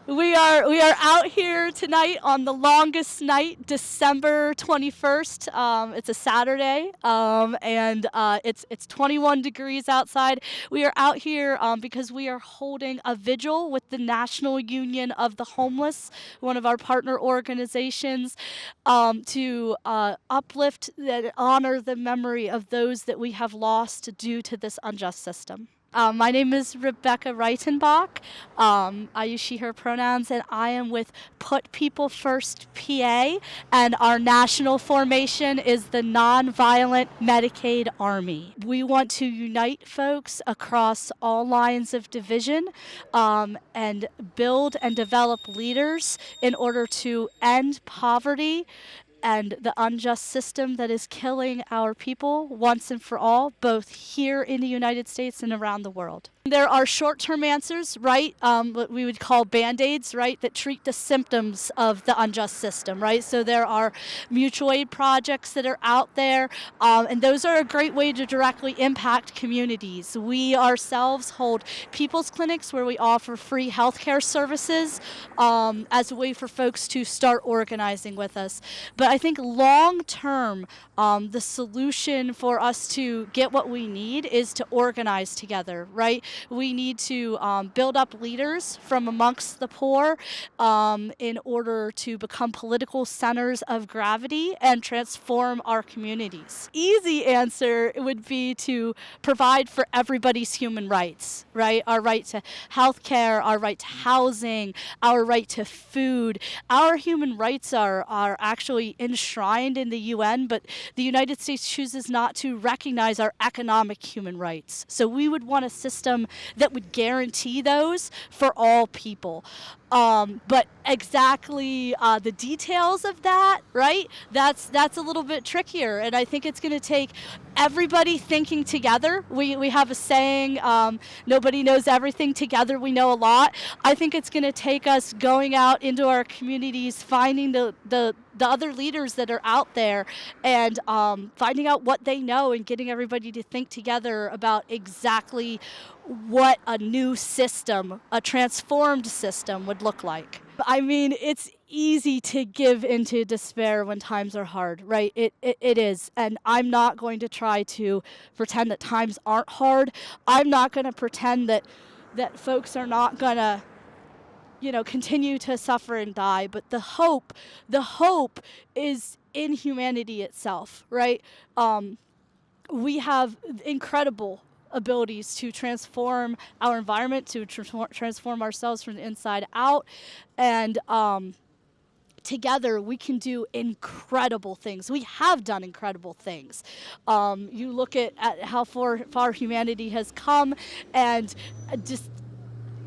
We are out here tonight on the longest night, December 21st. It's a Saturday, and it's 21 degrees outside. We are out here because we are holding a vigil with the National Union of the Homeless, one of our partner organizations, to uplift and honor the memory of those that we have lost due to this unjust system. My name is Rebecca Reitenbach. I use she, her pronouns, and I am with Put People First PA, and our national formation is the NonViolent Medicaid Army. We want to unite folks across all lines of division and build and develop leaders in order to end poverty and the unjust system that is killing our people once and for all, both here in the United States and around the world. There are short-term answers, right, what we would call Band-Aids, right, that treat the symptoms of the unjust system, right? So there are mutual aid projects that are out there, and those are a great way to directly impact communities. We ourselves hold people's clinics where we offer free healthcare services as a way for folks to start organizing with us. But I think long-term, the solution for us to get what we need is to organize together, right? We need to build up leaders from amongst the poor in order to become political centers of gravity and transform our communities. Easy answer would be to provide for everybody's human rights, right? Our right to health care, our right to housing, our right to food. Our human rights are actually enshrined in the UN, but the United States chooses not to recognize our economic human rights. So we would want a system that would guarantee those for all people. But exactly the details of that, right? That's a little bit trickier, and I think it's going to take everybody thinking together. We have a saying, nobody knows everything, together we know a lot. I think it's going to take us going out into our communities, finding the other leaders that are out there and finding out what they know and getting everybody to think together about exactly what a new system, a transformed system would look like. I mean, it's easy to give into despair when times are hard, right? It is. And I'm not going to try to pretend that times aren't hard. I'm not going to pretend that folks are not going to continue to suffer and die, but the hope is in humanity itself, right? We have incredible abilities to transform our environment, to transform ourselves from the inside out, and together we can do incredible things. We have done incredible things. You look at how far humanity has come, and just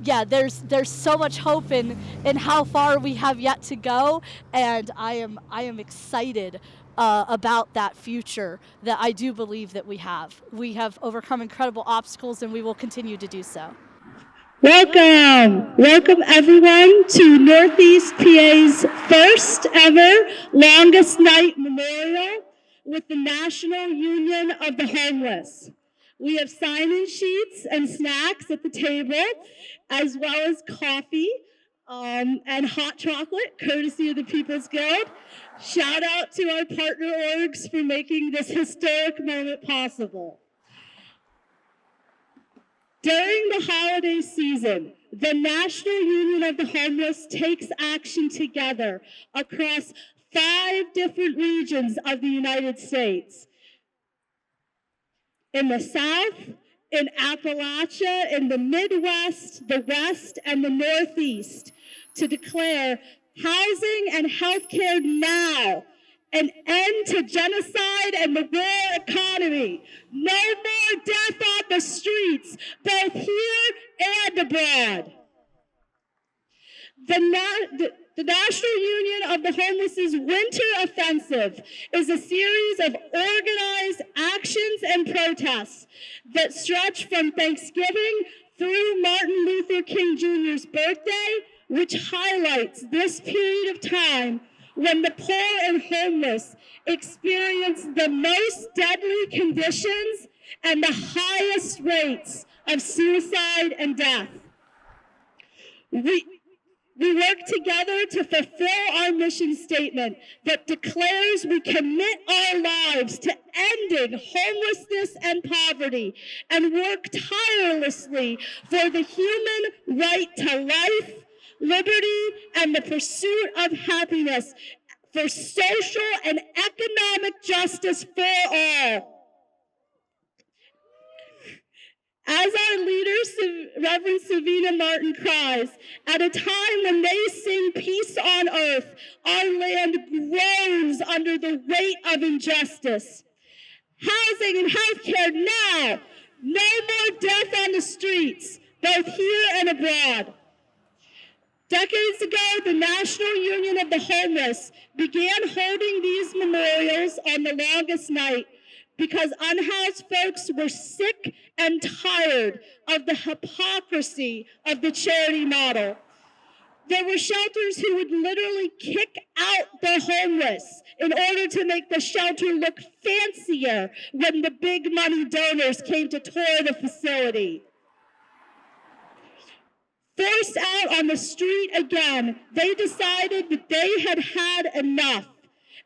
there's so much hope in how far we have yet to go, and I am excited about that future that I do believe that we have. We have overcome incredible obstacles, and we will continue to do so. Welcome everyone to Northeast PA's first ever longest night memorial with the National Union of the Homeless. We have sign-in sheets and snacks at the table, as well as coffee and hot chocolate, courtesy of the People's Guild. Shout out to our partner orgs for making this historic moment possible. During the holiday season, the National Union of the Homeless takes action together across 5 different regions of the United States. In the South, in Appalachia, in the Midwest, the West, and the Northeast, to declare housing and healthcare now, an end to genocide and the war economy. No more death on the streets, both here and abroad. The National Union of the Homeless's Winter Offensive is a series of organized actions and protests that stretch from Thanksgiving through Martin Luther King Jr.'s birthday, which highlights this period of time when the poor and homeless experience the most deadly conditions and the highest rates of suicide and death. We work together to fulfill our mission statement that declares we commit our lives to ending homelessness and poverty and work tirelessly for the human right to life, liberty, and the pursuit of happiness, for social and economic justice for all. As our leader, Reverend Savina Martin, cries, at a time when they sing peace on earth, our land groans under the weight of injustice. Housing and healthcare now. No more death on the streets, both here and abroad. Decades ago, the National Union of the Homeless began holding these memorials on the longest night because unhoused folks were sick and tired of the hypocrisy of the charity model. There were shelters who would literally kick out the homeless in order to make the shelter look fancier when the big money donors came to tour the facility. Forced out on the street again, they decided that they had had enough.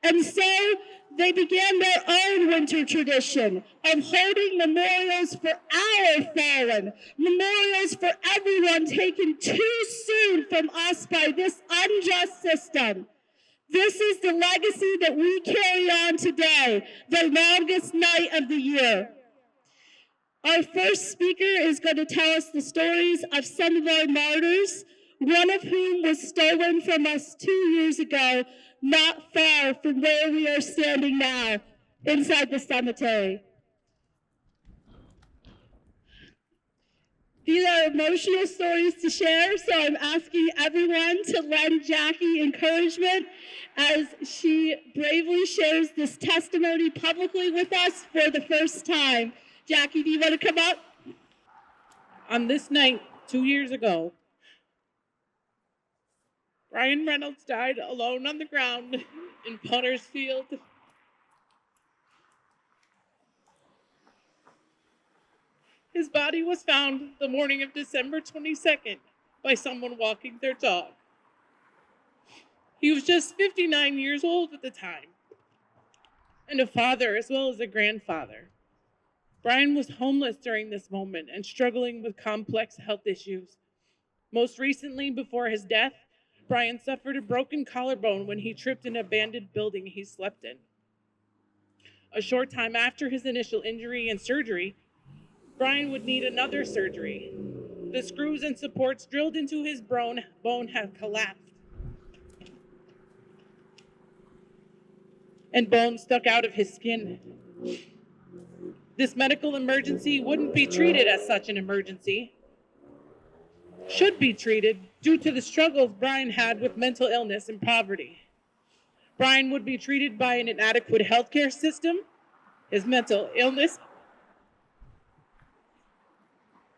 And so they began their own winter tradition of holding memorials for our fallen, memorials for everyone taken too soon from us by this unjust system. This is the legacy that we carry on today, the longest night of the year. Our first speaker is going to tell us the stories of some of our martyrs, one of whom was stolen from us 2 years ago, not far from where we are standing now, inside the cemetery. These are emotional stories to share, so I'm asking everyone to lend Jackie encouragement as she bravely shares this testimony publicly with us for the first time. Jackie, do you want to come up? On this night, 2 years ago, Brian Reynolds died alone on the ground in Potter's Field. His body was found the morning of December 22nd by someone walking their dog. He was just 59 years old at the time, and a father as well as a grandfather. Brian was homeless during this moment and struggling with complex health issues. Most recently, before his death, Brian suffered a broken collarbone when he tripped in an abandoned building he slept in. A short time after his initial injury and surgery, Brian would need another surgery. The screws and supports drilled into his bone had collapsed, and bone stuck out of his skin. This medical emergency wouldn't be treated as such an emergency. Should be treated due to the struggles Brian had with mental illness and poverty. Brian would be treated by an inadequate healthcare system, his mental illness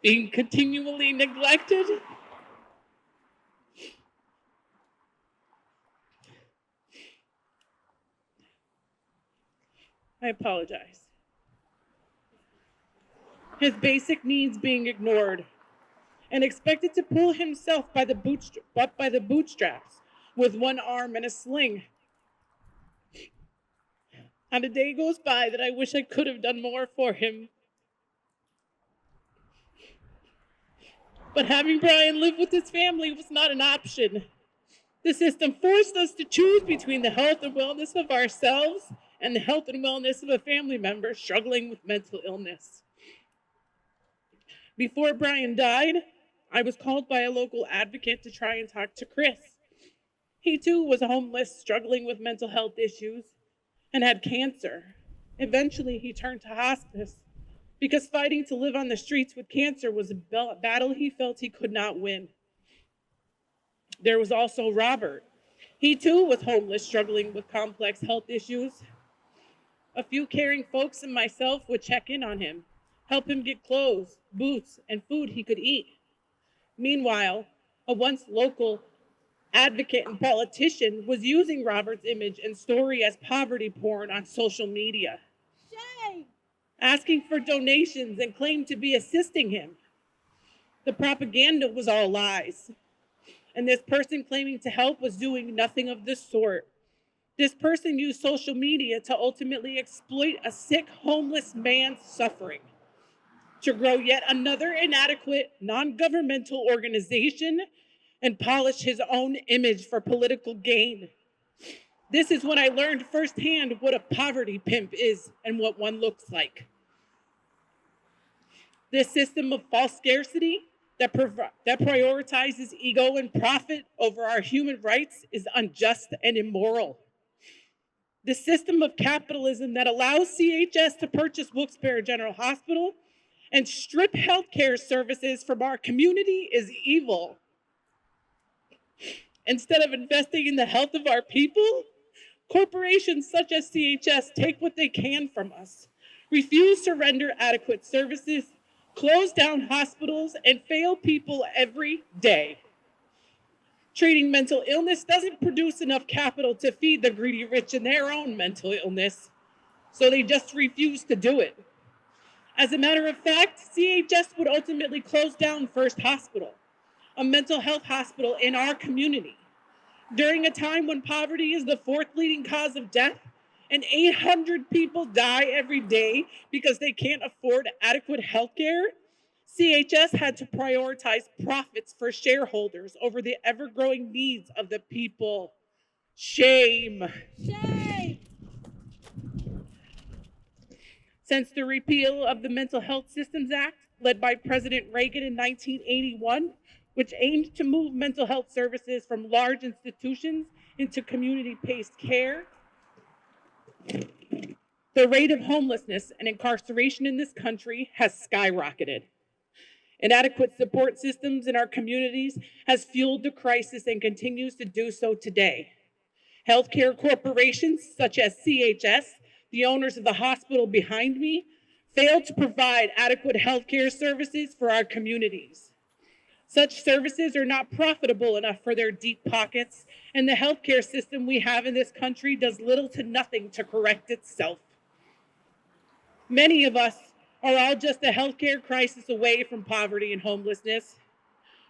being continually neglected, I apologize. His basic needs being ignored, and expected to pull himself up by the bootstraps with one arm and a sling. Not a day goes by that I wish I could have done more for him. But having Brian live with his family was not an option. The system forced us to choose between the health and wellness of ourselves and the health and wellness of a family member struggling with mental illness. Before Brian died, I was called by a local advocate to try and talk to Chris. He too was homeless, struggling with mental health issues, and had cancer. Eventually, he turned to hospice because fighting to live on the streets with cancer was a battle he felt he could not win. There was also Robert. He too was homeless, struggling with complex health issues. A few caring folks and myself would check in on him, help him get clothes, boots, and food he could eat. Meanwhile, a once local advocate and politician was using Robert's image and story as poverty porn on social media, asking for donations and claimed to be assisting him. The propaganda was all lies. And this person claiming to help was doing nothing of the sort. This person used social media to ultimately exploit a sick, homeless man's suffering, to grow yet another inadequate, non-governmental organization and polish his own image for political gain. This is when I learned firsthand what a poverty pimp is and what one looks like. This system of false scarcity that prioritizes ego and profit over our human rights is unjust and immoral. The system of capitalism that allows CHS to purchase Wilkes-Barre General Hospital and strip healthcare services from our community is evil. Instead of investing in the health of our people, corporations such as CHS take what they can from us, refuse to render adequate services, close down hospitals, and fail people every day. Treating mental illness doesn't produce enough capital to feed the greedy rich in their own mental illness, so they just refuse to do it. As a matter of fact, CHS would ultimately close down First Hospital, a mental health hospital in our community. During a time when poverty is the fourth leading cause of death and 800 people die every day because they can't afford adequate health care, CHS had to prioritize profits for shareholders over the ever-growing needs of the people. Shame. Shame! Since the repeal of the Mental Health Systems Act, led by President Reagan in 1981, which aimed to move mental health services from large institutions into community-based care, the rate of homelessness and incarceration in this country has skyrocketed. Inadequate support systems in our communities has fueled the crisis and continues to do so today. Healthcare corporations such as CHS, the owners of the hospital behind me, fail to provide adequate healthcare services for our communities. Such services are not profitable enough for their deep pockets, and the healthcare system we have in this country does little to nothing to correct itself. Many of us are all just a healthcare crisis away from poverty and homelessness.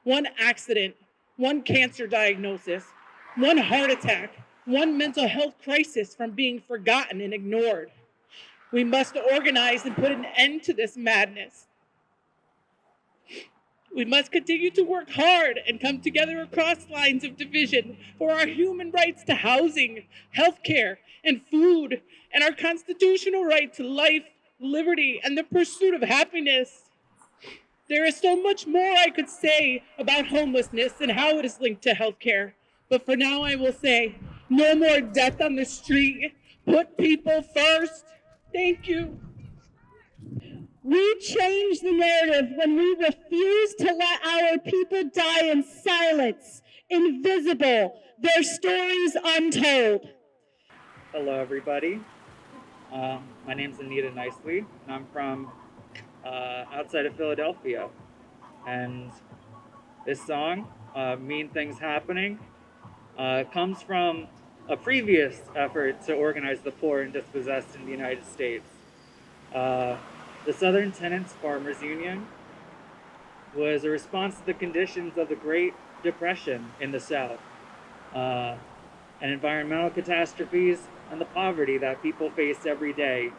One accident, one cancer diagnosis, one heart attack, one mental health crisis from being forgotten and ignored. We must organize and put an end to this madness. We must continue to work hard and come together across lines of division for our human rights to housing, healthcare, and food, and our constitutional right to life, liberty, and the pursuit of happiness. There is so much more I could say about homelessness and how it is linked to healthcare, but for now I will say, no more death on the street. Put people first. Thank you. We change the narrative when we refuse to let our people die in silence, invisible, their stories untold. Hello, everybody. My name's Anita Nicely, and I'm from outside of Philadelphia. And this song, Mean Things Happening, comes from a previous effort to organize the poor and dispossessed in the United States. The Southern Tenants Farmers Union was a response to the conditions of the Great Depression in the South, and environmental catastrophes and the poverty that people face every day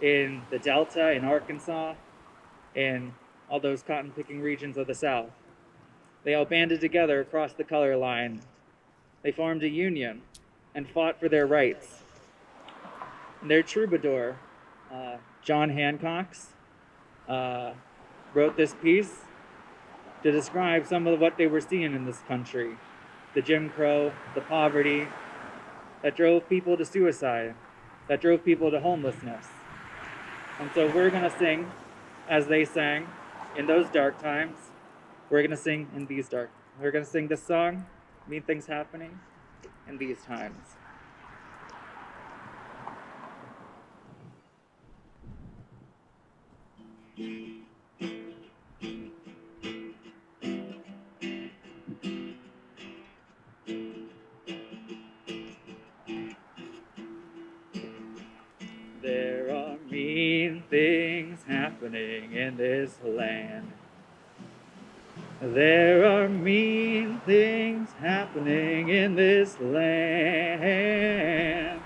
in the Delta, in Arkansas, in all those cotton-picking regions of the South. They all banded together across the color line. They formed a union and fought for their rights. And their troubadour, John Hancock's, wrote this piece to describe some of what they were seeing in this country. The Jim Crow, the poverty that drove people to suicide, that drove people to homelessness. And so we're gonna sing as they sang in those dark times. We're gonna sing in these dark. We're gonna sing this song, Mean Things Happening, in these times. There are mean things happening in this land. There are mean things happening in this land.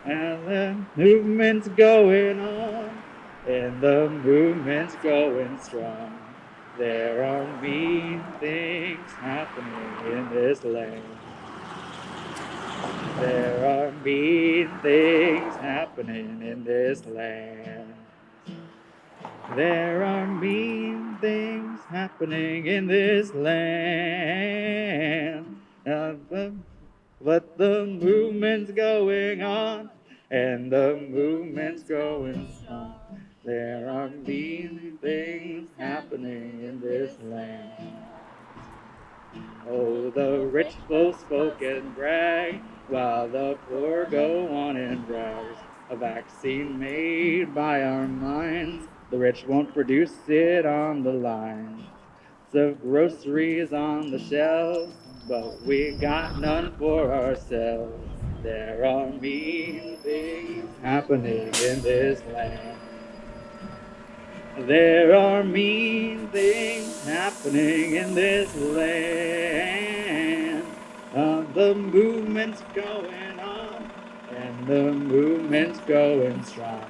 And the movement's going on, and the movement's going strong. There are mean things happening in this land. There are mean things happening in this land. There are mean things happening in this land. But the movement's going on, and the movement's going strong. There are mean things happening in this land. Oh, the rich will spoke and brag, while the poor go on and brag. A vaccine made by our minds, the rich won't produce it on the line. So groceries on the shelves, but we got none for ourselves. There are mean things happening in this land. There are mean things happening in this land. The movement's going on, and the movement's going strong.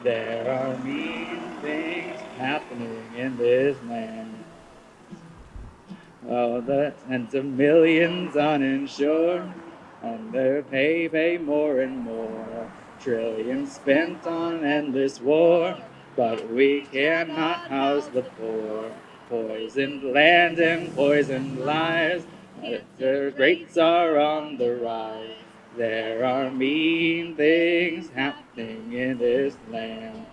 There are mean things happening in this land. Oh, the tens of millions uninsured, and their pay more and more. Trillions spent on endless war, but we cannot house the poor. Poisoned land and poisoned lives, their rates are on the rise. There are mean things happening in this land.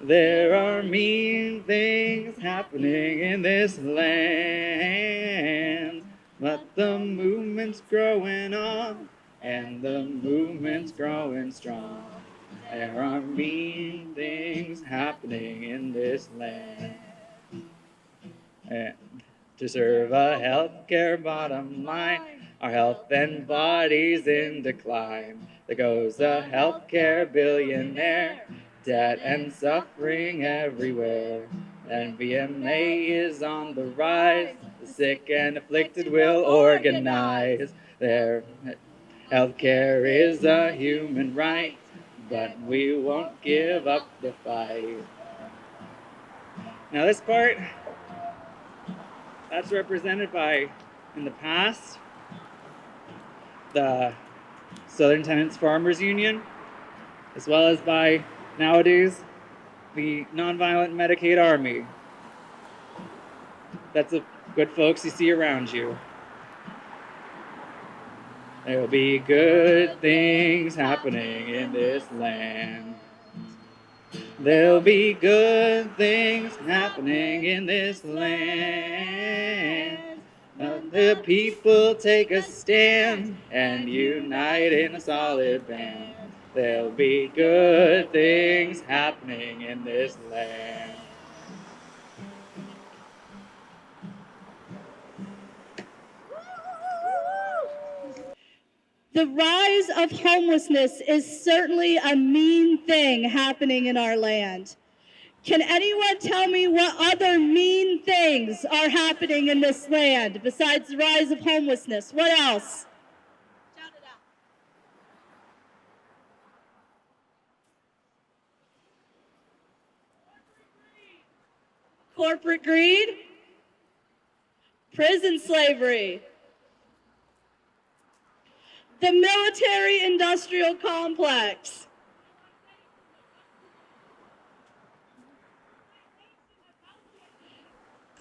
There are mean things happening in this land. But the movement's growing on, and the movement's growing strong. There are mean things happening in this land. And to serve a healthcare bottom line, our health and bodies in decline. There goes a healthcare billionaire, debt and suffering everywhere. And VMA is on the rise, the sick and afflicted will organize. Their healthcare is a human right, but we won't give up the fight. Now this part, that's represented by, in the past, the Southern Tenants Farmers Union, as well as by, nowadays, the NonViolent Medicaid Army. That's the good folks you see around you. There'll be good things happening in this land. There'll be good things happening in this land. The people take a stand and unite in a solid band. There'll be good things happening in this land. The rise of homelessness is certainly a mean thing happening in our land. Can anyone tell me what other mean things are happening in this land besides the rise of homelessness? What else? Shout it out. Corporate greed, prison slavery, the military-industrial complex,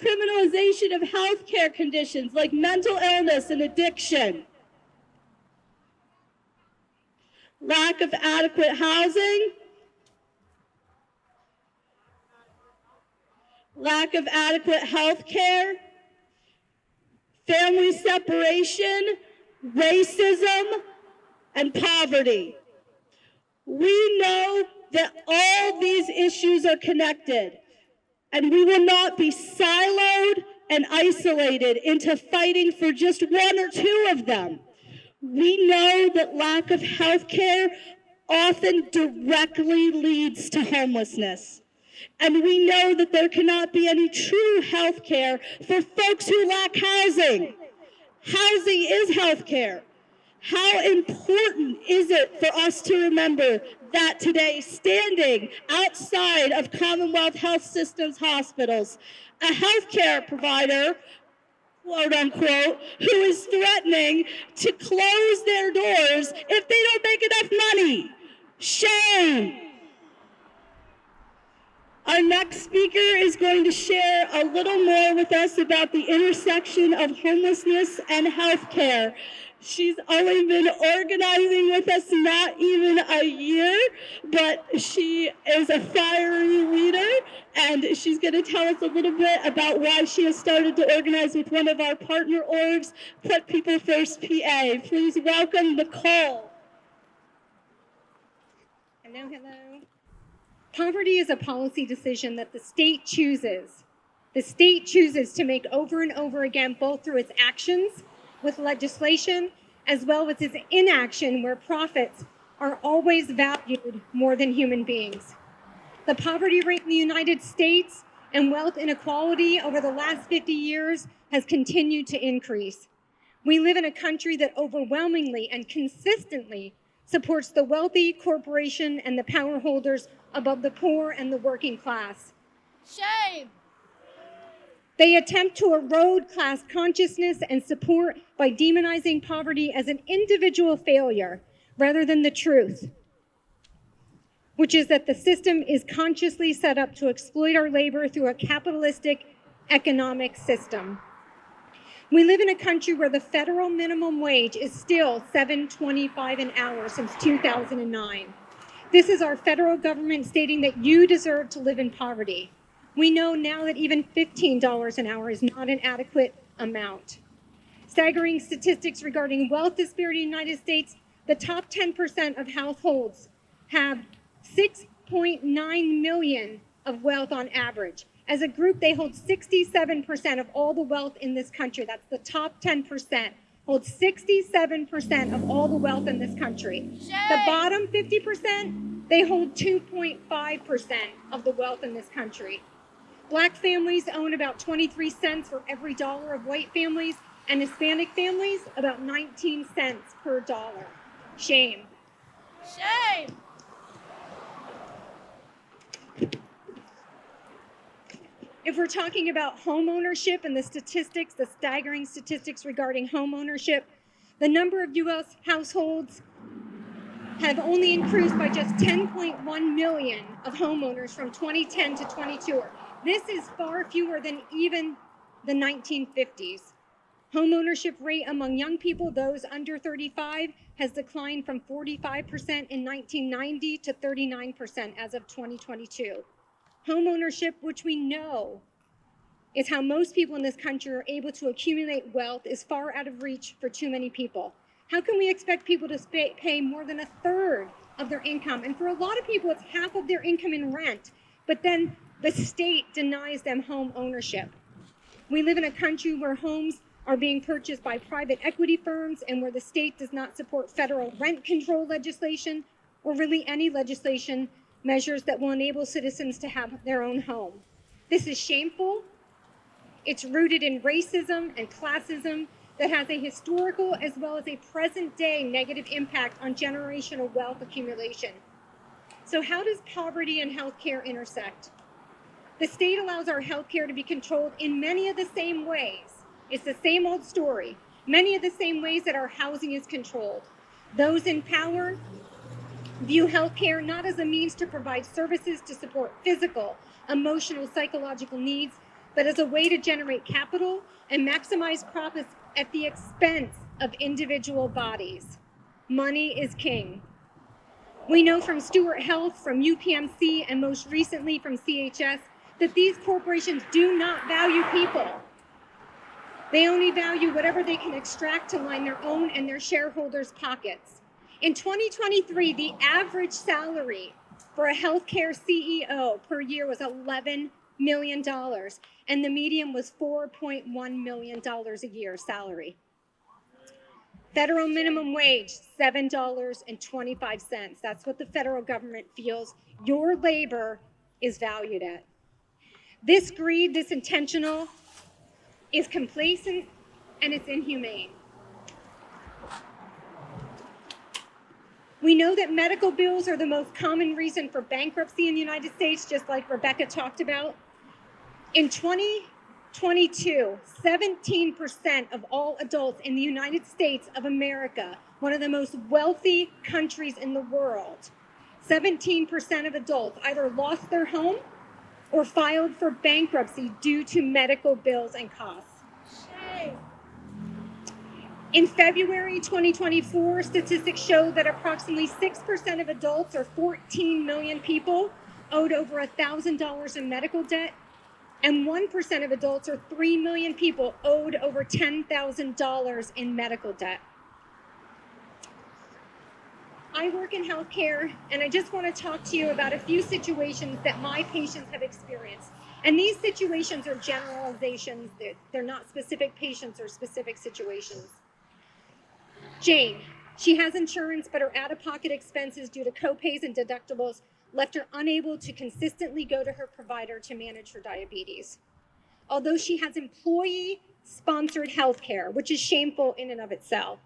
criminalization of healthcare conditions like mental illness and addiction, lack of adequate housing, lack of adequate health care, family separation, racism, and poverty. We know that all these issues are connected, and we will not be siloed and isolated into fighting for just one or two of them. We know that lack of health care often directly leads to homelessness. And we know that there cannot be any true health care for folks who lack housing. Housing is healthcare. How important is it for us to remember that today, standing outside of Commonwealth Health Systems hospitals, a healthcare provider, quote unquote, who is threatening to close their doors if they don't make enough money? Shame. Our next speaker is going to share a little more with us about the intersection of homelessness and healthcare. She's only been organizing with us not even a year, but she is a fiery leader, and she's going to tell us a little bit about why she has started to organize with one of our partner orgs, Put People First PA. Please welcome Nicole. Hello, hello. Poverty is a policy decision that the state chooses. The state chooses to make over and over again, both through its actions with legislation, as well as its inaction where profits are always valued more than human beings. The poverty rate in the United States and wealth inequality over the last 50 years has continued to increase. We live in a country that overwhelmingly and consistently supports the wealthy, corporation, and the power holders above the poor and the working class. Shame! They attempt to erode class consciousness and support by demonizing poverty as an individual failure rather than the truth, which is that the system is consciously set up to exploit our labor through a capitalistic economic system. We live in a country where the federal minimum wage is still $7.25 an hour since 2009. This is our federal government stating that you deserve to live in poverty. We know now that even $15 an hour is not an adequate amount. Staggering statistics regarding wealth disparity in the United States, the top 10% of households have 6.9 million of wealth on average. As a group, they hold 67% of all the wealth in this country. That's the top 10%. Hold 67% of all the wealth in this country. The bottom 50%, they hold 2.5% of the wealth in this country. Black families own about 23 cents for every dollar of white families, and Hispanic families about 19 cents per dollar. Shame. Shame! If we're talking about home ownership and the statistics, the staggering statistics regarding home ownership, the number of U.S. households have only increased by just 10.1 million of homeowners from 2010 to 22. This is far fewer than even the 1950s. Home ownership rate among young people, those under 35, has declined from 45% in 1990 to 39% as of 2022. Home ownership, which we know is how most people in this country are able to accumulate wealth, is far out of reach for too many people. How can we expect people to pay more than a third of their income? And for a lot of people, it's half of their income in rent, but then the state denies them home ownership. We live in a country where homes are being purchased by private equity firms and where the state does not support federal rent control legislation or really any legislation measures that will enable citizens to have their own home. This is shameful. It's rooted in racism and classism that has a historical as well as a present day negative impact on generational wealth accumulation. So how does poverty and healthcare intersect? The state allows our healthcare to be controlled in many of the same ways. It's the same old story. Many of the same ways that our housing is controlled. Those in power view healthcare not as a means to provide services to support physical, emotional, psychological needs, but as a way to generate capital and maximize profits at the expense of individual bodies. Money is king. We know from Stewart Health, from UPMC, and most recently from CHS, that these corporations do not value people. They only value whatever they can extract to line their own and their shareholders' pockets. In 2023, the average salary for a healthcare CEO per year was $11 million, and the median was $4.1 million a year salary. Federal minimum wage, $7.25. That's what the federal government feels your labor is valued at. This greed, this intentional, is complacent and it's inhumane. We know that medical bills are the most common reason for bankruptcy in the United States, just like Rebecca talked about. In 2022, 17% of all adults in the United States of America, one of the most wealthy countries in the world, 17% of adults either lost their home or filed for bankruptcy due to medical bills and costs. In February 2024, statistics show that approximately 6% of adults, or 14 million people, owed over $1,000 in medical debt, and 1% of adults, or 3 million people, owed over $10,000 in medical debt. I work in healthcare, and I just want to talk to you about a few situations that my patients have experienced. And these situations are generalizations. They're not specific patients or specific situations. Jane, she has insurance, but her out-of-pocket expenses due to copays and deductibles left her unable to consistently go to her provider to manage her diabetes. Although she has employee-sponsored health care, which is shameful in and of itself,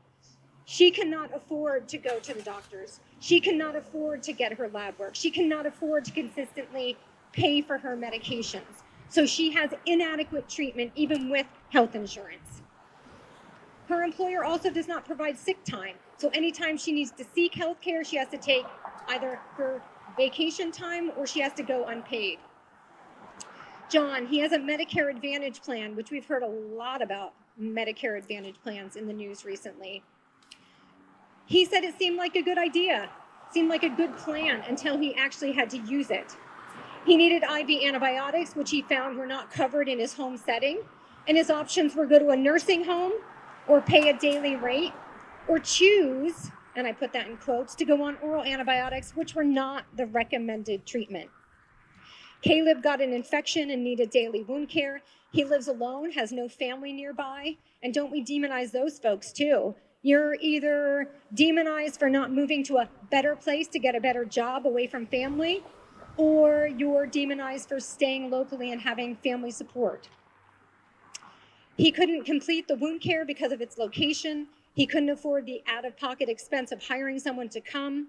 she cannot afford to go to the doctors. She cannot afford to get her lab work. She cannot afford to consistently pay for her medications. So she has inadequate treatment even with health insurance. Her employer also does not provide sick time. So anytime she needs to seek health care, she has to take either her vacation time or she has to go unpaid. John, he has a Medicare Advantage plan, which we've heard a lot about Medicare Advantage plans in the news recently. He said it seemed like a good idea, seemed like a good plan until he actually had to use it. He needed IV antibiotics, which he found were not covered in his home setting, and his options were go to a nursing home or pay a daily rate, or choose, and I put that in quotes, to go on oral antibiotics, which were not the recommended treatment. Caleb got an infection and needed daily wound care. He lives alone, has no family nearby, and don't we demonize those folks too? You're either demonized for not moving to a better place to get a better job away from family, or you're demonized for staying locally and having family support. He couldn't complete the wound care because of its location. He couldn't afford the out-of-pocket expense of hiring someone to come.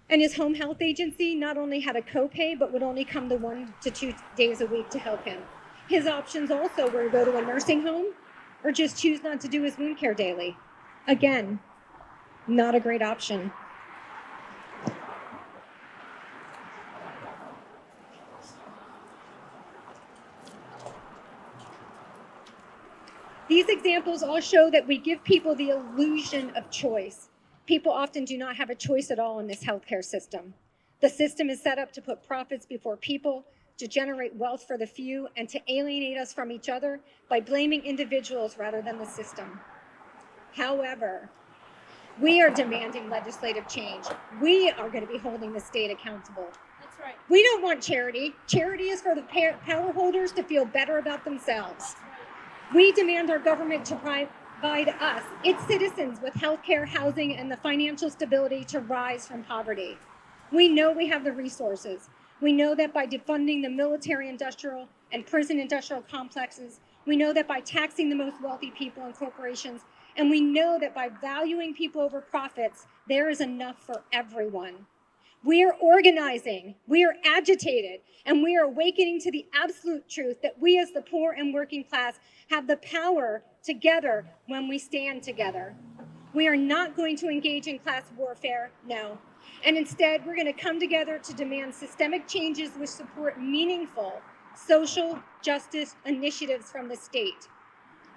And his home health agency not only had a copay, but would only come to 1 to 2 days a week to help him. His options also were to go to a nursing home or just choose not to do his wound care daily. Again, not a great option. These examples all show that we give people the illusion of choice. People often do not have a choice at all in this healthcare system. The system is set up to put profits before people, to generate wealth for the few, and to alienate us from each other by blaming individuals rather than the system. However, we are demanding legislative change. We are going to be holding the state accountable. That's right. We don't want charity. Charity is for the power holders to feel better about themselves. We demand our government to provide us, its citizens, with healthcare, housing, and the financial stability to rise from poverty. We know we have the resources. We know that by defunding the military-industrial and prison-industrial complexes, we know that by taxing the most wealthy people and corporations, and we know that by valuing people over profits, there is enough for everyone. We are organizing, we are agitated, and we are awakening to the absolute truth that we as the poor and working class have the power together when we stand together. We are not going to engage in class warfare, no. And instead, we're going to come together to demand systemic changes which support meaningful social justice initiatives from the state.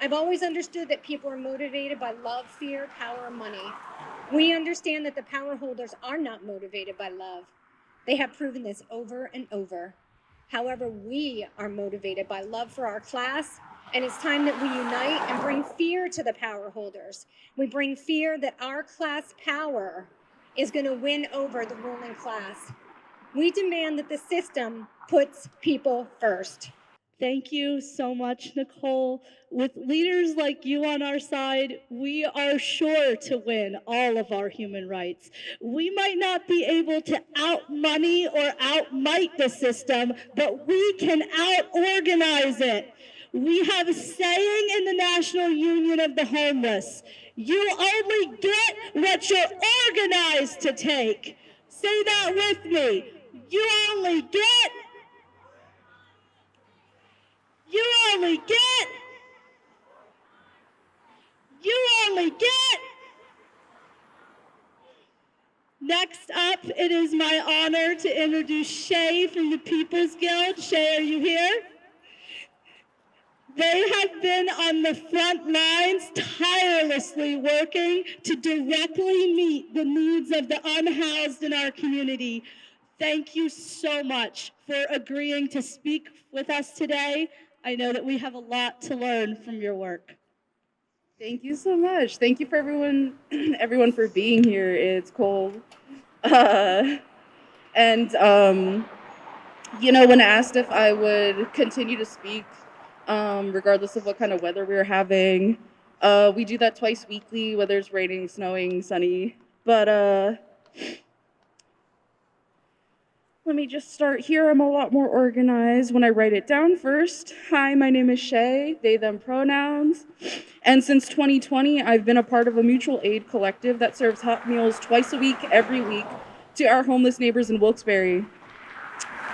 I've always understood that people are motivated by love, fear, power, and money. We understand that the power holders are not motivated by love. They have proven this over and over. However, we are motivated by love for our class, and it's time that we unite and bring fear to the power holders. We bring fear that our class power is going to win over the ruling class. We demand that the system puts people first. Thank you so much, Nicole. With leaders like you on our side, we are sure to win all of our human rights. We might not be able to out-money or out-might the system, but we can out-organize it. We have a saying in the National Union of the Homeless: you only get what you're organized to take. Say that with me. You only get, you only get, you only get. Next up, it is my honor to introduce Shay from the People's Guild. Shay, are you here? They have been on the front lines tirelessly working to directly meet the needs of the unhoused in our community. Thank you so much for agreeing to speak with us today. I know that we have a lot to learn from your work. Thank you so much. Thank you for everyone for being here. It's cold. And when asked if I would continue to speak, regardless of what kind of weather we were having, we do that twice weekly, whether it's raining, snowing, sunny. But let me just start here. I'm a lot more organized when I write it down first. Hi, my name is Shay, they, them pronouns. And since 2020, I've been a part of a mutual aid collective that serves hot meals twice a week, every week, to our homeless neighbors in Wilkes-Barre.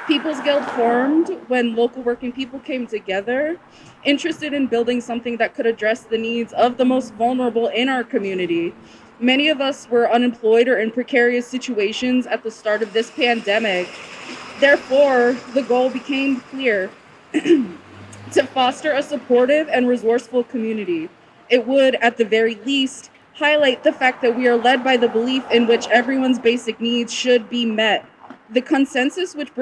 People's Guild formed when local working people came together, interested in building something that could address the needs of the most vulnerable in our community. Many of us were unemployed or in precarious situations at the start of this pandemic. Therefore, the goal became clear: to foster a supportive and resourceful community. It would, at the very least, highlight the fact that we are led by the belief in which everyone's basic needs should be met. The consensus which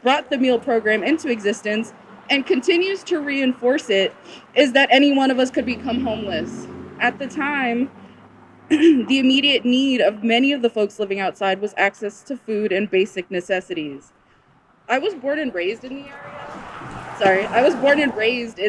brought the meal program into existence and continues to reinforce it is that any one of us could become homeless. At the time, the immediate need of many of the folks living outside was access to food and basic necessities. I was born and raised in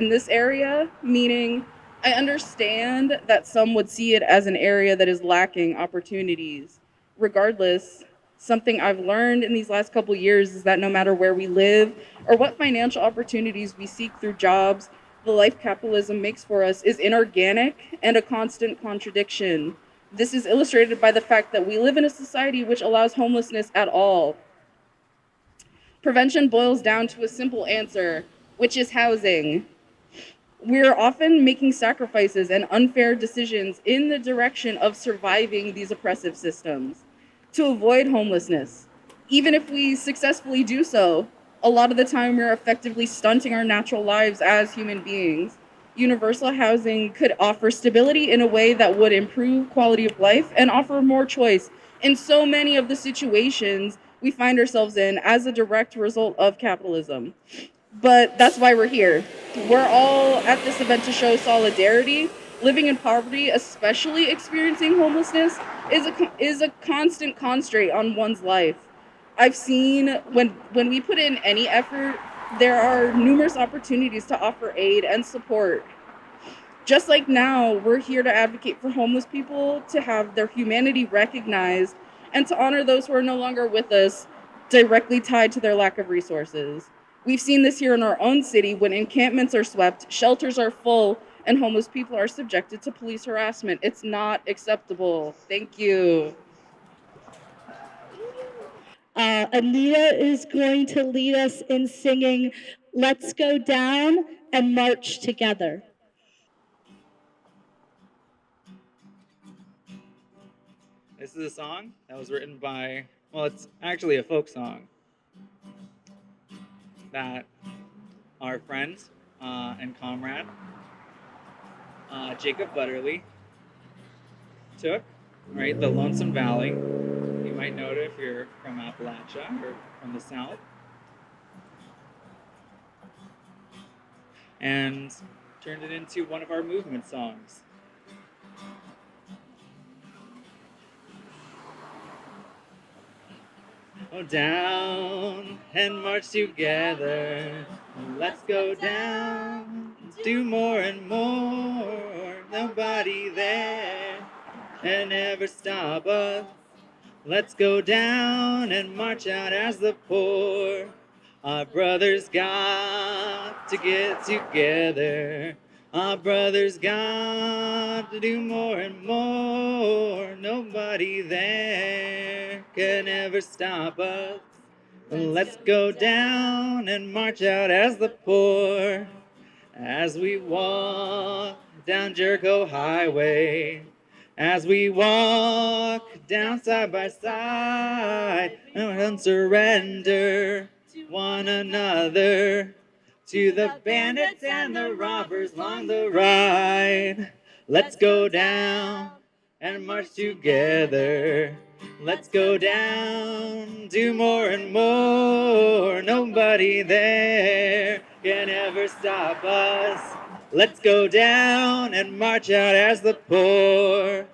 this area, meaning I understand that some would see it as an area that is lacking opportunities. Regardless, something I've learned in these last couple years is that no matter where we live or what financial opportunities we seek through jobs, the life capitalism makes for us is inorganic and a constant contradiction. This is illustrated by the fact that we live in a society which allows homelessness at all. Prevention boils down to a simple answer, which is housing. We're often making sacrifices and unfair decisions in the direction of surviving these oppressive systems to avoid homelessness. Even if we successfully do so, a lot of the time we're effectively stunting our natural lives as human beings. Universal housing could offer stability in a way that would improve quality of life and offer more choice in so many of the situations we find ourselves in as a direct result of capitalism. But that's why we're here. We're all at this event to show solidarity. Living in poverty, especially experiencing homelessness, is a constant constraint on one's life. I've seen when we put in any effort, there are numerous opportunities to offer aid and support. Just like now, we're here to advocate for homeless people to have their humanity recognized and to honor those who are no longer with us, directly tied to their lack of resources. We've seen this here in our own city when encampments are swept, shelters are full, and homeless people are subjected to police harassment. It's not acceptable. Thank you. Anita is going to lead us in singing "Let's Go Down and March Together." This is a song that was written by, well, it's actually a folk song that our friend and comrade, Jacob Butterly, took, right? The Lonesome Valley. You might know it if you're from Appalachia or from the South. And turned it into one of our movement songs. Go down and march together. Let's go down, do more and more. Nobody there and never stop us. Let's go down and march out as the poor. Our brothers got to get together. Our brothers got to do more and more. Nobody there can ever stop us. Let's go down and march out as the poor. As we walk down Jericho Highway. As we walk down side by side and surrender one another to the bandits and the robbers along the ride. Let's go down and march together. Let's go down, do more and more. Nobody there can ever stop us. Let's go down and march out as the poor.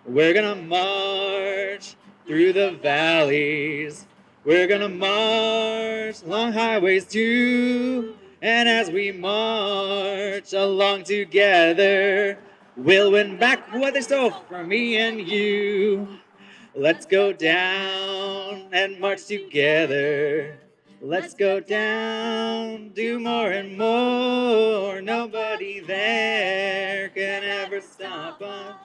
We're gonna march through the valleys. We're gonna march along highways too. And as we march along together, we'll win back what they stole from me and you. Let's go down and march together. Let's go down, do more and more. Nobody there can ever stop us.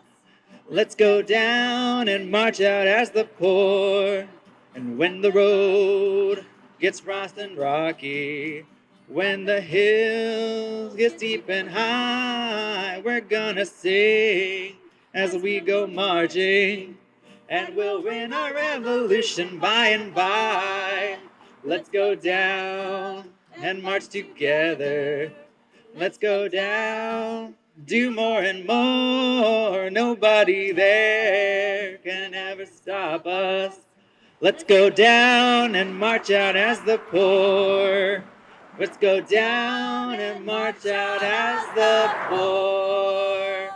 Let's go down and march out as the poor. And when the road gets rough and rocky, when the hills get steep and high, we're gonna sing as we go marching, and we'll win our revolution by and by. Let's go down and march together. Let's go down, do more and more. Nobody there can ever stop us. Let's go down and march out as the poor. Let's go down and march out as the poor.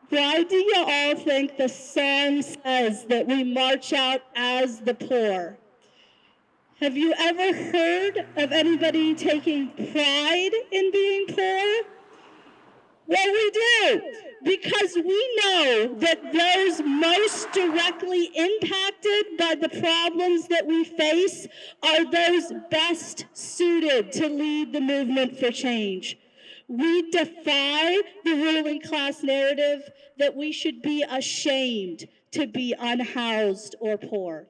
Why do you all think the song says that we march out as the poor? Have you ever heard of anybody taking pride in being poor? Well, we do, because we know that those most directly impacted by the problems that we face are those best suited to lead the movement for change. We defy the ruling class narrative that we should be ashamed to be unhoused or poor.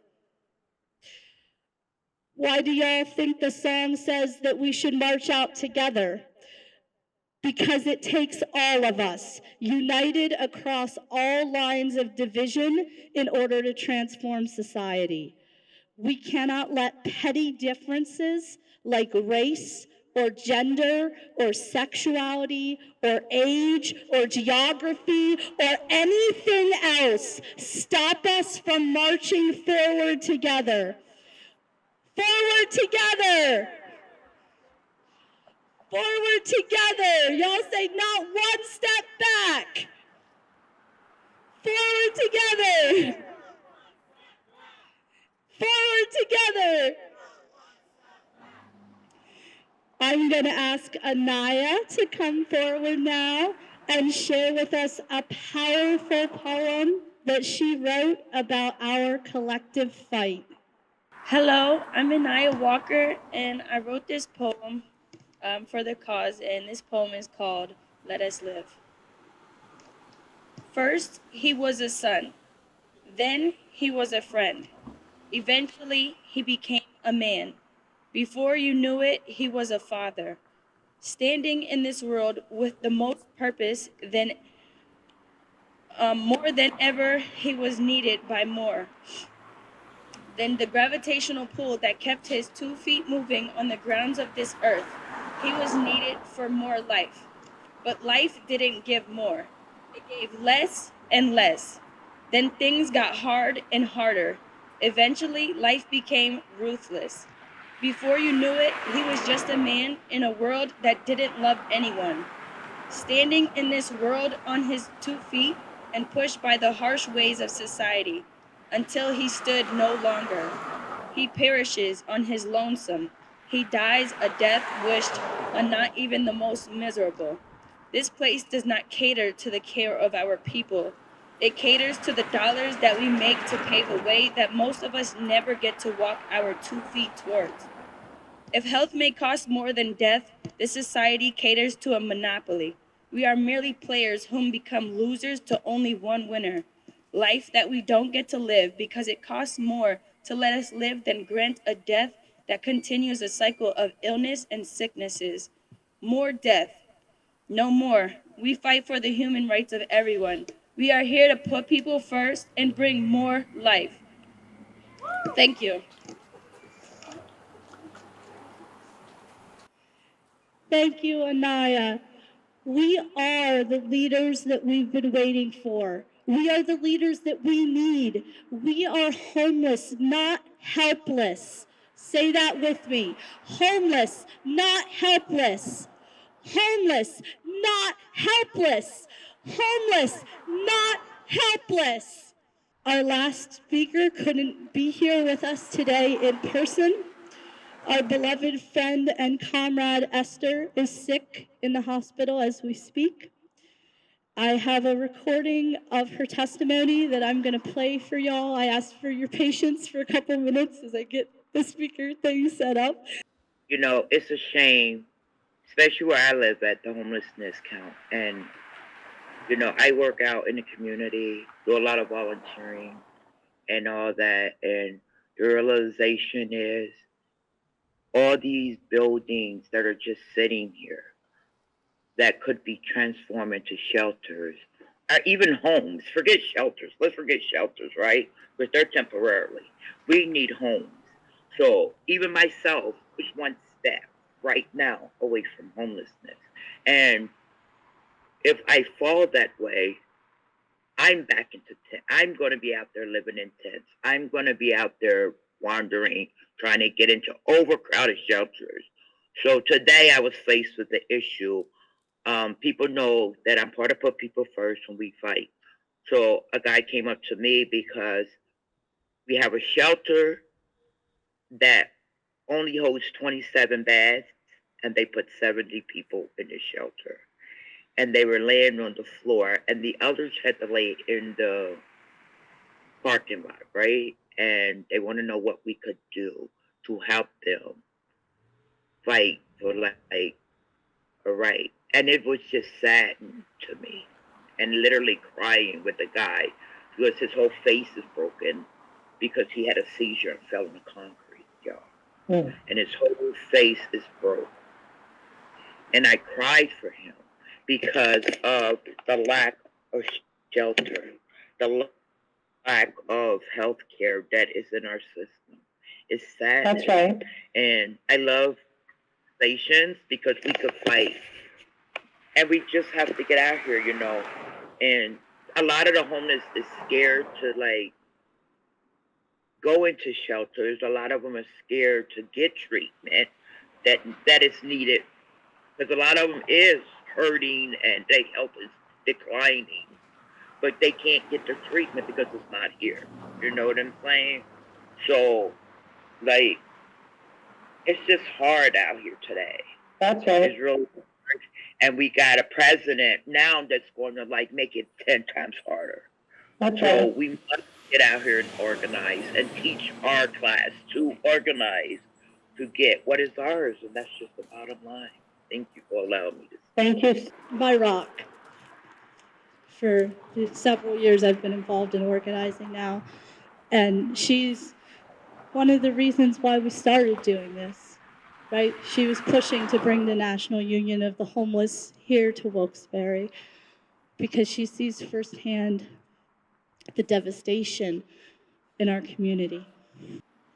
Why do y'all think the song says that we should march out together? Because it takes all of us, united across all lines of division, in order to transform society. We cannot let petty differences like race or gender or sexuality or age or geography or anything else stop us from marching forward together. Forward together! Forward together. Y'all say not one step back. Forward together. Forward together. I'm going to ask Anaya to come forward now and share with us a powerful poem that she wrote about our collective fight. Hello, I'm Anaya Walker, and I wrote this poem for the cause, and this poem is called Let Us Live. First, he was a son. Then he was a friend. Eventually, he became a man. Before you knew it, he was a father. Standing in this world with the most purpose than more than ever, he was needed by more than the gravitational pull that kept his 2 feet moving on the grounds of this earth. He was needed for more life. But life didn't give more. It gave less and less. Then things got hard and harder. Eventually, life became ruthless. Before you knew it, he was just a man in a world that didn't love anyone. Standing in this world on his 2 feet and pushed by the harsh ways of society until he stood no longer. He perishes on his lonesome. He dies a death wished on not even the most miserable. This place does not cater to the care of our people. It caters to the dollars that we make to pave a way that most of us never get to walk our 2 feet towards. If health may cost more than death, this society caters to a monopoly. We are merely players whom become losers to only one winner. Life that we don't get to live because it costs more to let us live than grant a death that continues a cycle of illness and sicknesses. More death. No more. We fight for the human rights of everyone. We are here to put people first and bring more life. Thank you. Thank you, Anaya. We are the leaders that we've been waiting for. We are the leaders that we need. We are homeless, not helpless. Say that with me. Homeless, not helpless. Homeless, not helpless. Homeless, not helpless. Our last speaker couldn't be here with us today in person. Our beloved friend and comrade Esther is sick in the hospital as we speak. I have a recording of her testimony that I'm going to play for y'all. I ask for your patience for a couple minutes as I get the speaker thing set up. You know, it's a shame, especially where I live at the homelessness count. And, you know, I work out in the community, do a lot of volunteering and all that. And the realization is all these buildings that are just sitting here that could be transformed into shelters or even homes. Forget shelters. Let's forget shelters, right? Because they're temporarily. We need homes. So even myself is one step right now away from homelessness. And if I fall that way, I'm back into tent. I'm going to be out there living in tents. I'm going to be out there wandering, trying to get into overcrowded shelters. So today I was faced with the issue. People know that I'm part of Put People First when we fight. So a guy came up to me because we have a shelter that only holds 27 beds, and they put 70 people in the shelter. And they were laying on the floor, and the others had to lay in the parking lot, right? And they want to know what we could do to help them fight for like a right. And it was just saddening to me, and literally crying with the guy because his whole face is broken because he had a seizure and fell in the concrete, y'all. And his whole face is broke. And I cried for him because of the lack of shelter, the lack of health care that is in our system. It's sad. That's right. And I love stations because we could fight. And we just have to get out here, you know. And a lot of the homeless is scared to, like, go into shelters. A lot of them are scared to get treatment that is needed. Because a lot of them is hurting and their health is declining. But they can't get the treatment because it's not here. You know what I'm saying? So, like, it's just hard out here today. That's right. It's really hard. And we got a president now that's going to, like, make it 10 times harder. That's So right. we must get out here and organize and teach our class to organize to get what is ours. And that's just the bottom line. Thank you for allowing me to speak. Thank you. My rock. For the several years I've been involved in organizing now. And she's one of the reasons why we started doing this, right? She was pushing to bring the National Union of the Homeless here to Wilkes-Barre because she sees firsthand the devastation in our community.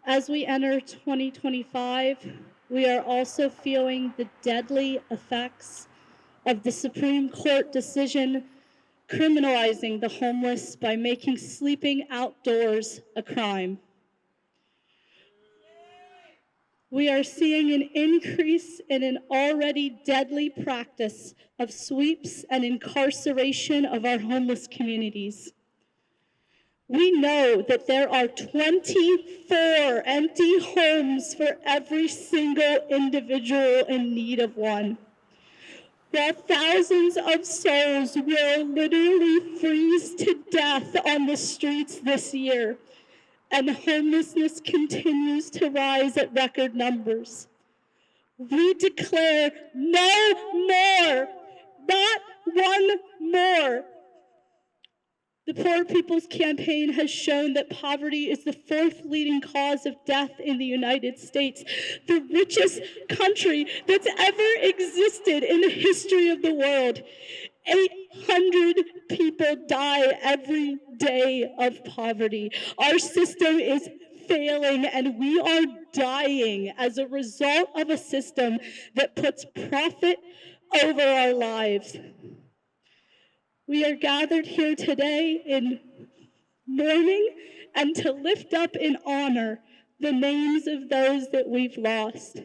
As we enter 2025, we are also feeling the deadly effects of the Supreme Court decision criminalizing the homeless by making sleeping outdoors a crime. We are seeing an increase in an already deadly practice of sweeps and incarceration of our homeless communities. We know that there are 24 empty homes for every single individual in need of one. while thousands of souls will literally freeze to death on the streets this year, and homelessness continues to rise at record numbers. We declare no more, not one more. The Poor People's Campaign has shown that poverty is the fourth leading cause of death in the United States, the richest country that's ever existed in the history of the world. 800 people die every day of poverty. Our system is failing, and we are dying as a result of a system that puts profit over our lives. We are gathered here today in mourning and to lift up in honor the names of those that we've lost.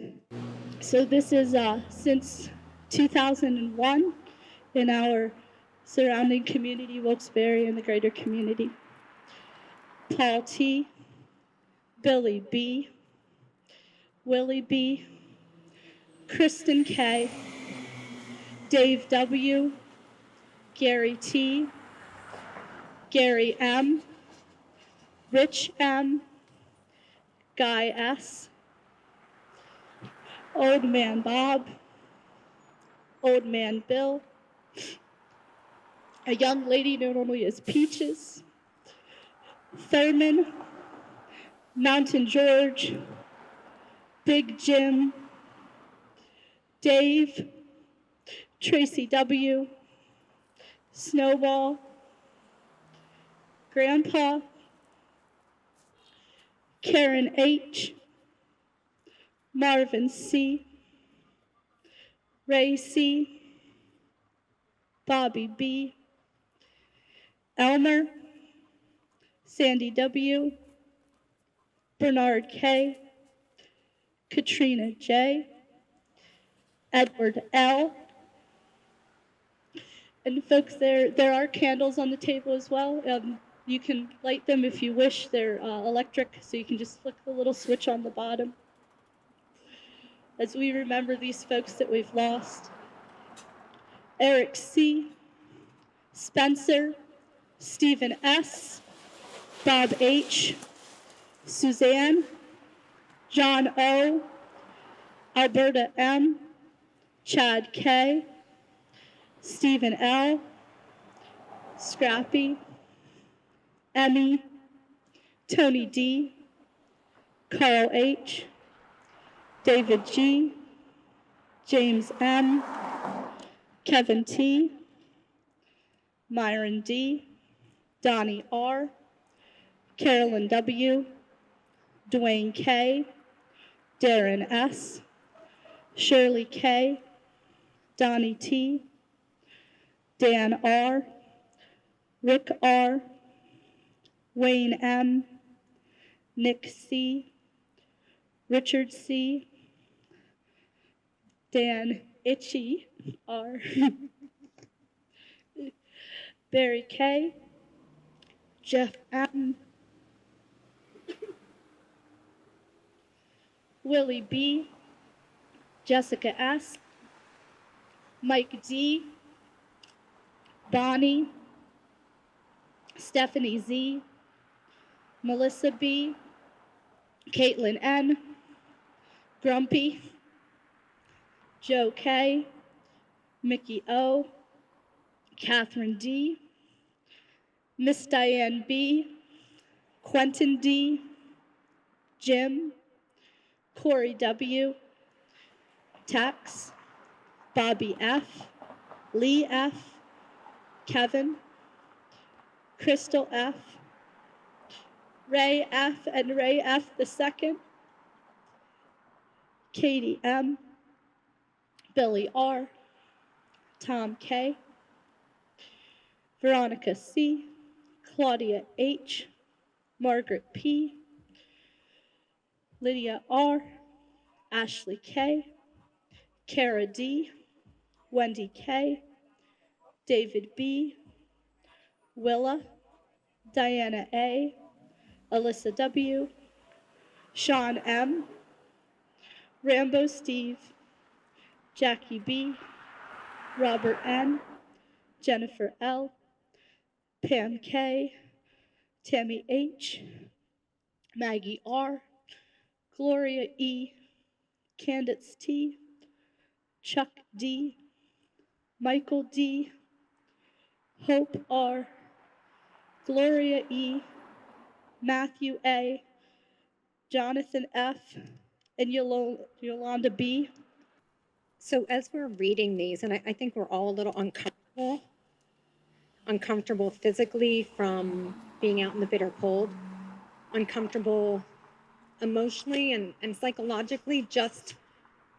So this is since 2001 in our surrounding community, Wilkes-Barre and the greater community. Paul T., Billy B., Willie B., Kristen K., Dave W., Gary T., Gary M., Rich M., Guy S., Old Man Bob, Old Man Bill, a young lady known only as Peaches, Thurman, Mountain George, Big Jim, Dave, Tracy W., Snowball, Grandpa, Karen H., Marvin C., Ray C., Bobby B., Elmer, Sandy W., Bernard K., Katrina J., Edward L., and folks, there are candles on the table as well. You can light them if you wish. They're electric, so you can just flick the little switch on the bottom. As we remember these folks that we've lost: Eric C., Spencer, Stephen S., Bob H., Suzanne, John O., Alberta M., Chad K., Stephen L., Scrappy, Emmy, Tony D., Carl H., David G., James M., Kevin T., Myron D., Donnie R., Carolyn W., Dwayne K., Darren S., Shirley K., Donnie T., Dan R., Rick R., Wayne M., Nick C., Richard C., Dan Itchy R., Barry K., Jeff M., Willie B., Jessica S., Mike D., Bonnie, Stephanie Z., Melissa B., Caitlin N., Grumpy, Joe K., Mickey O., Catherine D., Miss Diane B., Quentin D., Jim, Corey W., Tex, Bobby F., Lee F., Kevin, Crystal F., Ray F. and Ray F. II, Katie M., Billy R., Tom K., Veronica C., Claudia H., Margaret P., Lydia R., Ashley K., Kara D., Wendy K., David B., Willa, Diana A., Alyssa W., Sean M., Rambo Steve, Jackie B., Robert N., Jennifer L., Pam K., Tammy H., Maggie R., Gloria E., Candace T., Chuck D., Michael D., Hope R., Gloria E., Matthew A., Jonathan F., and Yolanda B. So as we're reading these, and I think we're all a little uncomfortable physically from being out in the bitter cold, uncomfortable emotionally and psychologically, just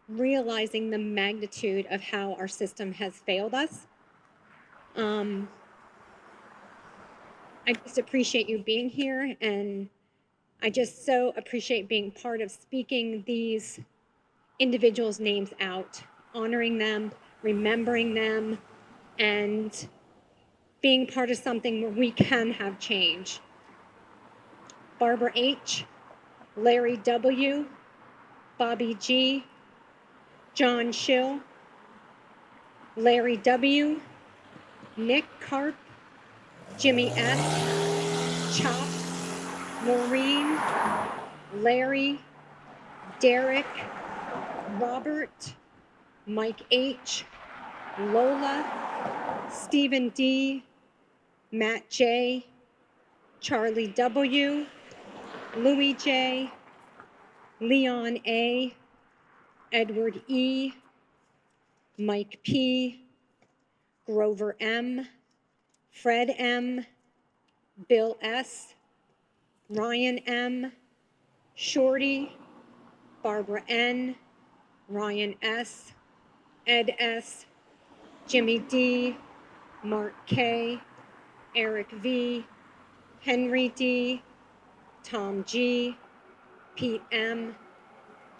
realizing the magnitude of how our system has failed us. I just appreciate you being here, and I just so appreciate being part of speaking these individuals' names out, honoring them, remembering them, and being part of something where we can have change. Barbara H., Larry W., Bobby G., John Schill, Larry W., Nick Karp, Jimmy S., Chop, Maureen, Larry, Derek, Robert, Mike H., Lola, Stephen D., Matt J., Charlie W., Louis J., Leon A., Edward E., Mike P., Grover M., Fred M., Bill S., Ryan M., Shorty, Barbara N., Ryan S., Ed S., Jimmy D., Mark K., Eric V., Henry D., Tom G., Pete M.,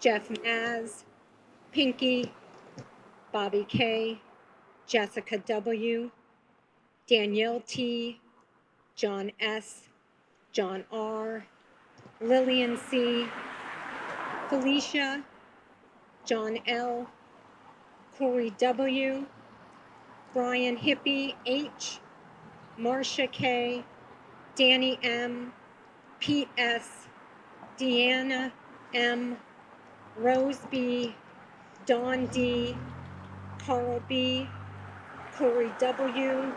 Jeff Maz, Pinky, Bobby K., Jessica W., Danielle T., John S., John R., Lillian C., Felicia, John L., Corey W., Brian Hippie H., Marcia K., Danny M., Pete S., Deanna M., Rose B., Dawn D., Carl B., Corey W.,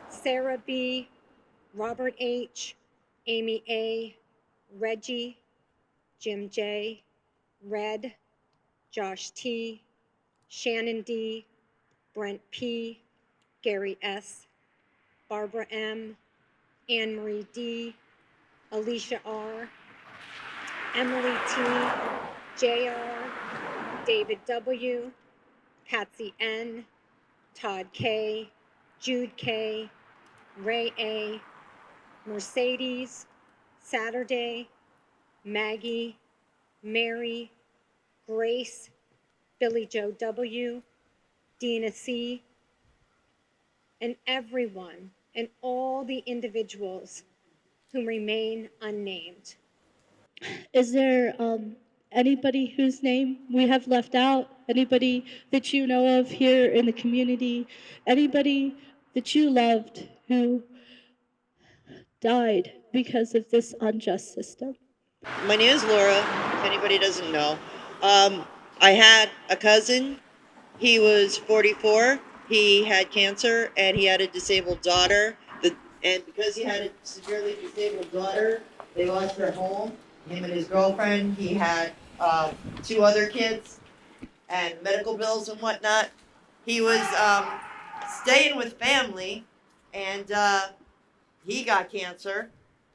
Sarah B., Robert H., Amy A., Reggie, Jim J., Red, Josh T., Shannon D., Brent P., Gary S., Barbara M., Anne Marie D., Alicia R., Emily T., JR, David W., Patsy N., Todd K., Jude K., Ray A., Mercedes, Saturday, Maggie, Mary, Grace, Billy Joe W., Dina C., and everyone and all the individuals who remain unnamed. Is there anybody whose name we have left out? Anybody that you know of here in the community? Anybody that you loved who died because of this unjust system? My name is Laura, if anybody doesn't know. I had a cousin. He was 44. He had cancer, and he had a disabled daughter. And because he had a severely disabled daughter, they lost their home. Him and his girlfriend. He had 2 other kids and medical bills and whatnot. He was staying with family, and he got cancer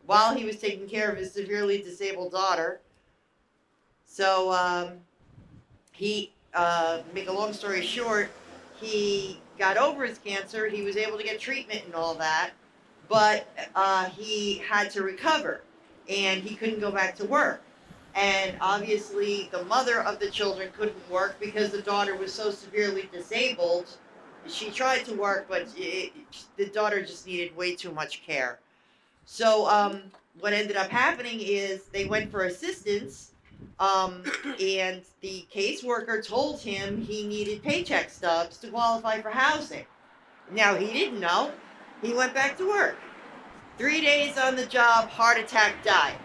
while he was taking care of his severely disabled daughter. So make a long story short, he got over his cancer. He was able to get treatment and all that, but he had to recover, and he couldn't go back to work. And obviously, the mother of the children couldn't work because the daughter was so severely disabled. She tried to work, but the daughter just needed way too much care. So what ended up happening is they went for assistance, And the caseworker told him he needed paycheck stubs to qualify for housing. Now, he didn't know. He went back to work. 3 days on the job, heart attack, died.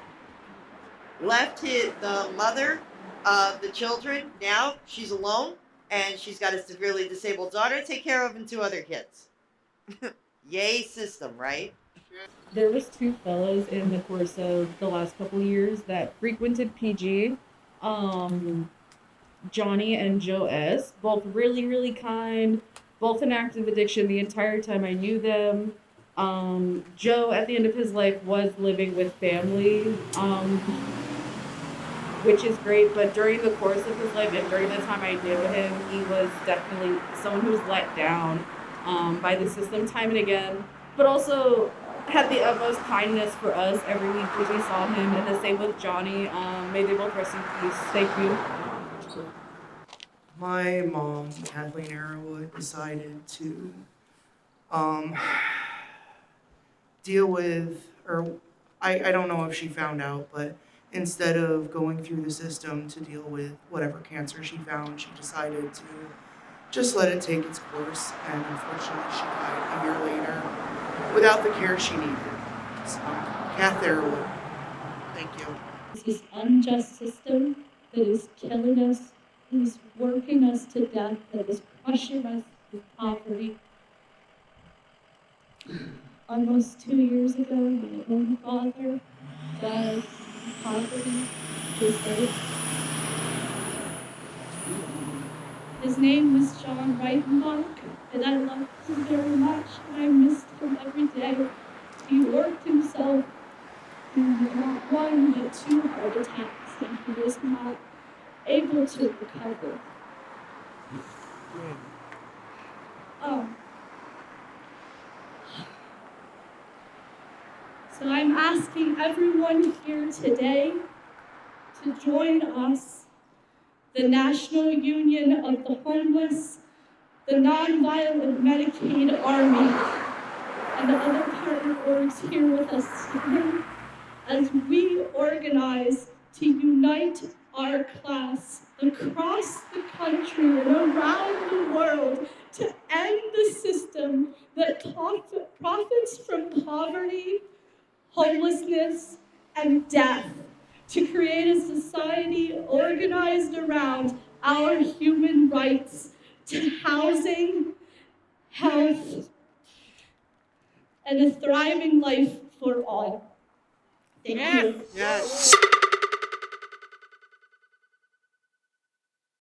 Left the mother of the children. Now she's alone, and she's got a severely disabled daughter to take care of and 2 other kids. Yay, system, right? There was 2 fellows in the course of the last couple years that frequented PG, Johnny and Joe S. Both really, really kind, both in active addiction the entire time I knew them. Joe, at the end of his life, was living with family, which is great, but during the course of his life and during the time I knew him, he was definitely someone who was let down by the system time and again, but also had the utmost kindness for us every week when we saw him, and the same with Johnny. May they both rest in peace. Thank you. My mom, Kathleen Arrowwood, decided to deal with, or I don't know if she found out, but instead of going through the system to deal with whatever cancer she found, she decided to just let it take its course, and unfortunately she died a year later without the care she needed. So, Kath Arrowwood, thank you. This unjust system that is killing us, that is working us to death, that is crushing us with poverty. Almost 2 years ago, my own father died of poverty, just like his name was John Reichenbach, and I loved him very much, and I missed him every day. He worked himself through not 1 but 2 heart attacks, and he was not able to recover. So I'm asking everyone here today to join us, the National Union of the Homeless, the NonViolent Medicaid Army, and the other partner orgs here with us today, as we organize to unite our class across the country and around the world to end the system that profits from poverty, homelessness, and death, to create a society organized around our human rights to housing, health, and a thriving life for all. Thank you. Yes.